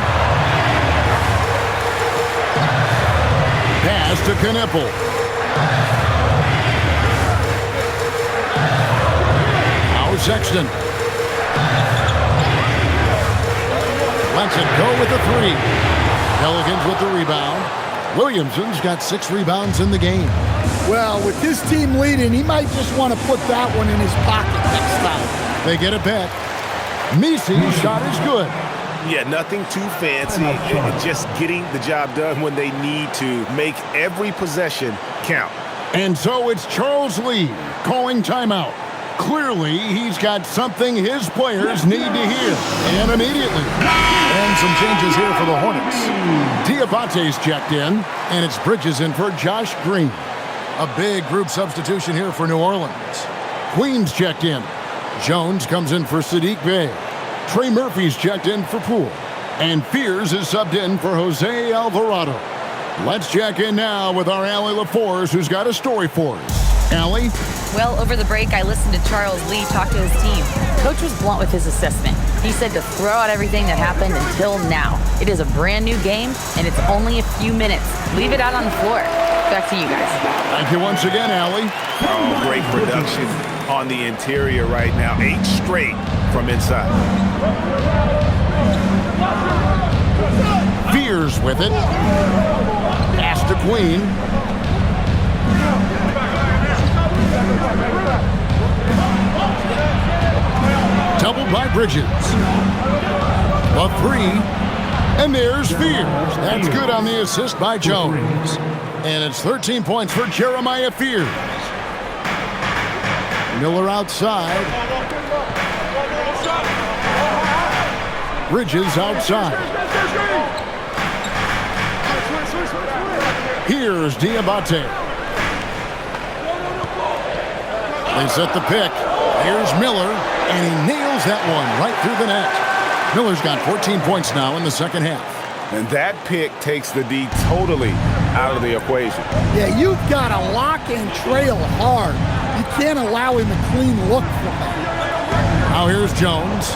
Pass to Knipple. Now Sexton. Lets it go with the 3. Pelicans with the rebound. Williamson's got 6 rebounds in the game. Well, with this team leading, he might just want to put that one in his pocket next time. They get it back. Messi's shot is good. Yeah, nothing too fancy. Just getting the job done when they need to. Make every possession count. And so it's Charles Lee calling timeout. Clearly, he's got something his players need to hear. And immediately. And some changes here for the Hornets. Diabate's checked in, and it's Bridges in for Josh Green. A big group substitution here for New Orleans. Queen's checked in. Jones comes in for Sadiq Bey. Trey Murphy's checked in for Poole. And Fears is subbed in for Jose Alvarado. Let's check in now with our Allie LaForce, who's got a story for us. Allie? Well, over the break, I listened to Charles Lee talk to his team. Coach was blunt with his assessment. He said to throw out everything that happened until now. It is a brand new game, and it's only a few minutes. Leave it out on the floor. Back to you guys. Thank you once again, Allie. Oh, great production on the interior right now. 8 straight from inside. Fears with it. Pass to Queen. Doubled by Bridges. A 3. And there's Fears. That's good on the assist by Jones. And it's 13 points for Jeremiah Fears. Miller outside. Bridges outside. Here's Diabate. They set the pick. Here's Miller, and he nails that one right through the net. Miller's got 14 points now in the second half. And that pick takes the D totally out of the equation. Yeah, you've got to lock and trail hard. You can't allow him a clean look from that. Now here's Jones.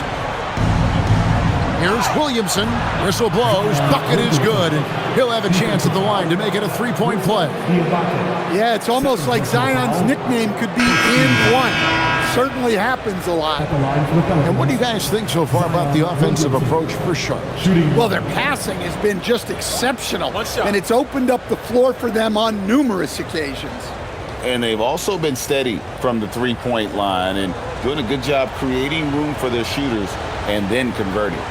Here's Williamson. Whistle blows. Bucket is good. And he'll have a chance at the line to make it a three-point play. Yeah, it's almost like Zion's nickname could be "and one." Certainly happens a lot. And what do you guys think so far about the offensive approach for Charlotte? Well, their passing has been just exceptional, and it's opened up the floor for them on numerous occasions. And they've also been steady from the three-point line and doing a good job creating room for their shooters and then converting.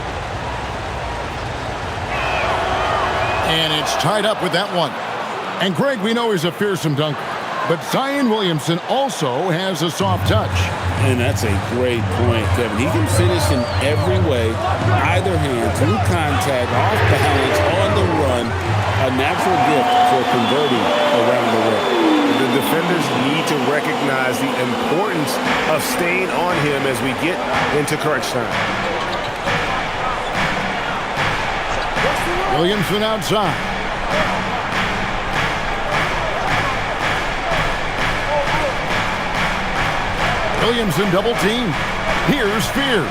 And it's tied up with that one. And Greg, we know he's a fearsome dunker, but Zion Williamson also has a soft touch. And that's a great point, Kevin. He can finish in every way, either hand, through contact, off balance, on the run. A natural gift for converting around the rim. The defenders need to recognize the importance of staying on him as we get into crunch time. Williamson outside. Williamson double team. Here's Spears.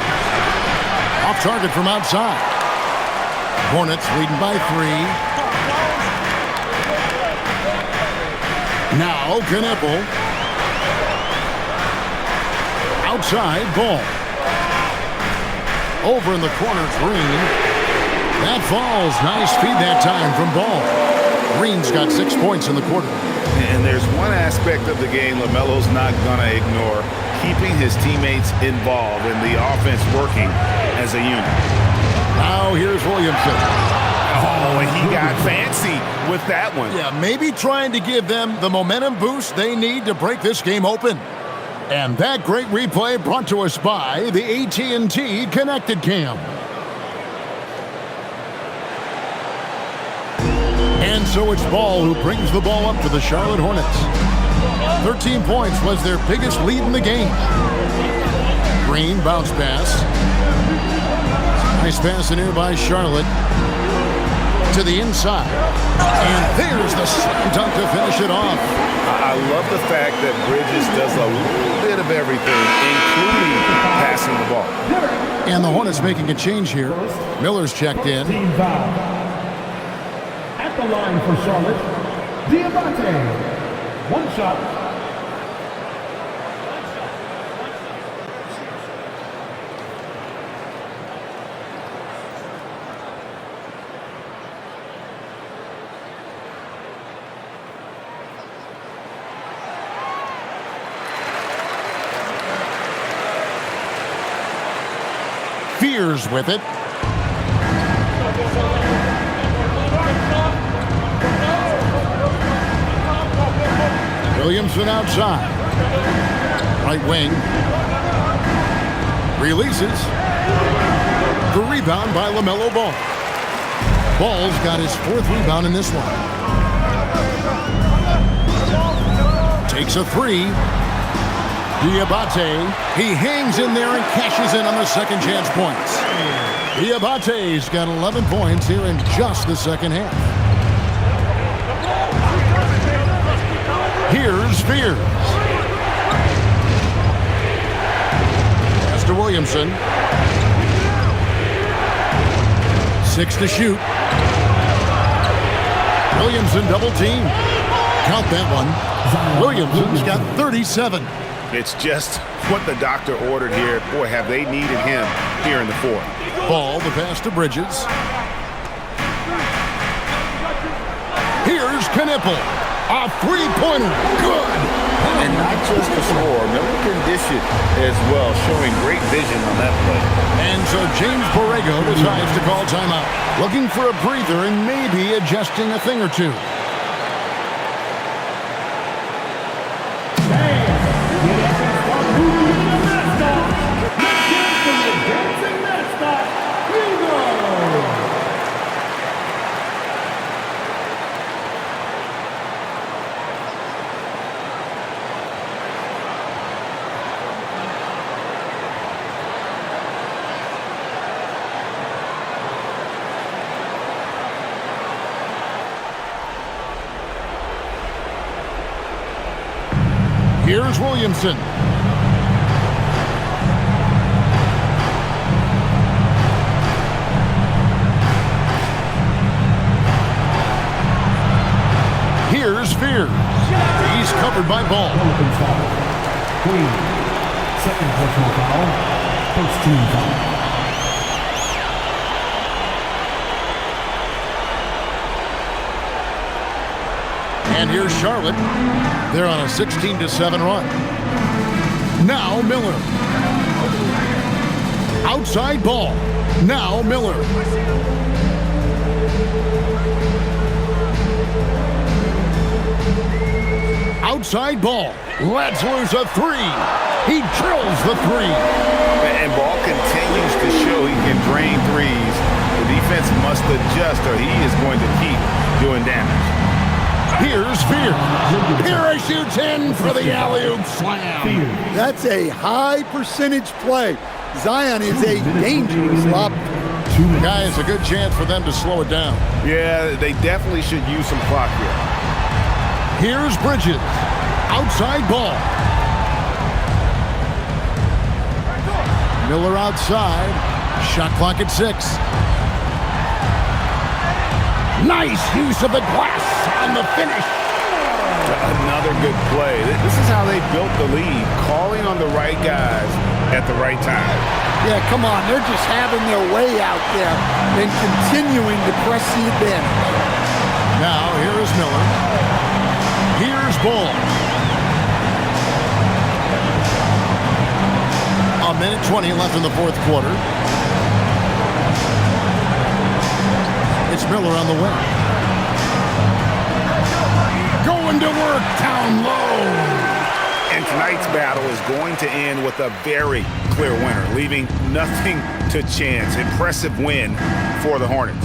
Off target from outside. Hornets leading by 3. Now Knippel. Outside ball. Over in the corner, Green. That falls. Nice feed that time from Ball. Green's got 6 points in the quarter. And there's one aspect of the game LaMelo's not going to ignore, keeping his teammates involved and the offense working as a unit. Now here's Williamson. Oh, and he got fancy with that one. Yeah, maybe trying to give them the momentum boost they need to break this game open. And that great replay brought to us by the AT&T Connected Cam. And so it's Ball who brings the ball up to the Charlotte Hornets. 13 points was their biggest lead in the game. Green bounce pass. Nice pass in here by Charlotte. To the inside. And there's the slam dunk to finish it off. I love the fact that Bridges does a little bit of everything, including passing the ball. And the Hornets making a change here. Miller's checked in. At the line for Charlotte, Diabate. One shot. Fears with it. Williamson outside. Right wing. Releases. The rebound by LaMelo Ball. Ball's got his 4th rebound in this one. Takes a 3. Diabate. He hangs in there and cashes in on the second chance points. Diabate's got 11 points here in just the second half. Here's Spears. Pass to Williamson. 6 to shoot. Williamson double team. Count that one. Williamson's got 37. It's just what the doctor ordered here. Boy, have they needed him here in the 4th. Ball, the pass to Bridges. Here's Knippel. A 3-pointer. Good. And not just the score, Miller can dish it as well, showing great vision on that play. And so James Borrego decides to call timeout. Looking for a breather and maybe adjusting a thing or two. Here's Williamson. Here's Fears. He's covered by Ball. Pelicans foul. Queen. Second personal foul. First team foul. And here's Charlotte. They're on a 16-7 run. Now Miller. Outside Ball. Now Miller. Outside Ball. Lets loose a three. He drills the three. And Ball continues to show he can drain threes. The defense must adjust or he is going to keep doing damage. Here's Fears. Here he shoots in for the alley-oop slam. That's a high percentage play. Zion is a dangerous lob. Guys, a good chance for them to slow it down. Yeah, they definitely should use some clock here. Here's Bridges. Outside Ball. Miller outside. Shot clock at 6. Nice use of the glass on the finish. Another good play. This is how they built the lead, calling on the right guys at the right time. Yeah, come on. They're just having their way out there and continuing to press the advantage. Now, here is Miller. Here's Ball. A minute 20 left in the fourth quarter. It's Miller on the wing. Going to work down low. And tonight's battle is going to end with a very clear winner, leaving nothing to chance. Impressive win for the Hornets.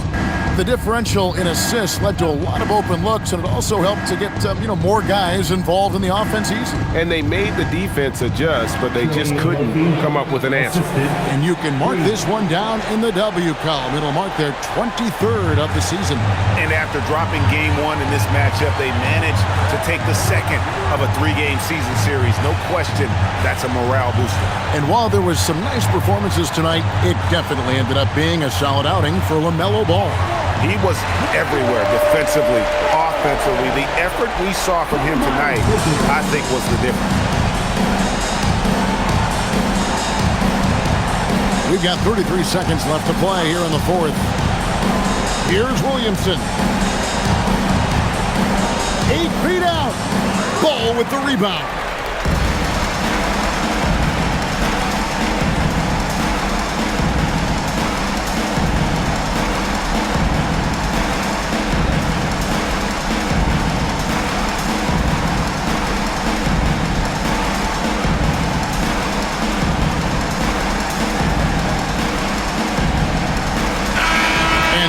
The differential in assists led to a lot of open looks, and it also helped to get more guys involved in the offense easy. And they made the defense adjust, but they just couldn't come up with an answer. And you can mark this one down in the W column. It'll mark their 23rd of the season. And after dropping game 1 in this matchup, they managed to take the second of a 3-game season series. No question, that's a morale booster. And while there was some nice performances tonight, it definitely ended up being a solid outing for LaMelo Ball. He was everywhere, defensively, offensively. The effort we saw from him tonight, I think, was the difference. We've got 33 seconds left to play here in the fourth. Here's Williamson. 8 feet out. Ball with the rebound.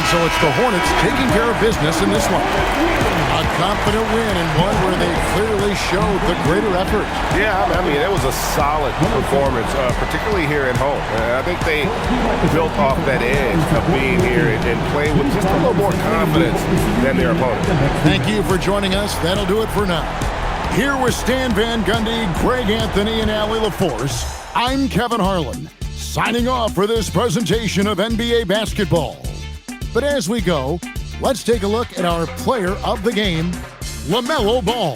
So it's the Hornets taking care of business in this one. A confident win and one where they clearly showed the greater effort. Yeah, I mean, it was a solid performance, particularly here at home. I think they built off that edge of being here and playing with just a little more confidence than their opponent. Thank you for joining us. That'll do it for now. Here with Stan Van Gundy, Greg Anthony, and Allie LaForce, I'm Kevin Harlan, signing off for this presentation of NBA basketball. But as we go, let's take a look at our player of the game, LaMelo Ball.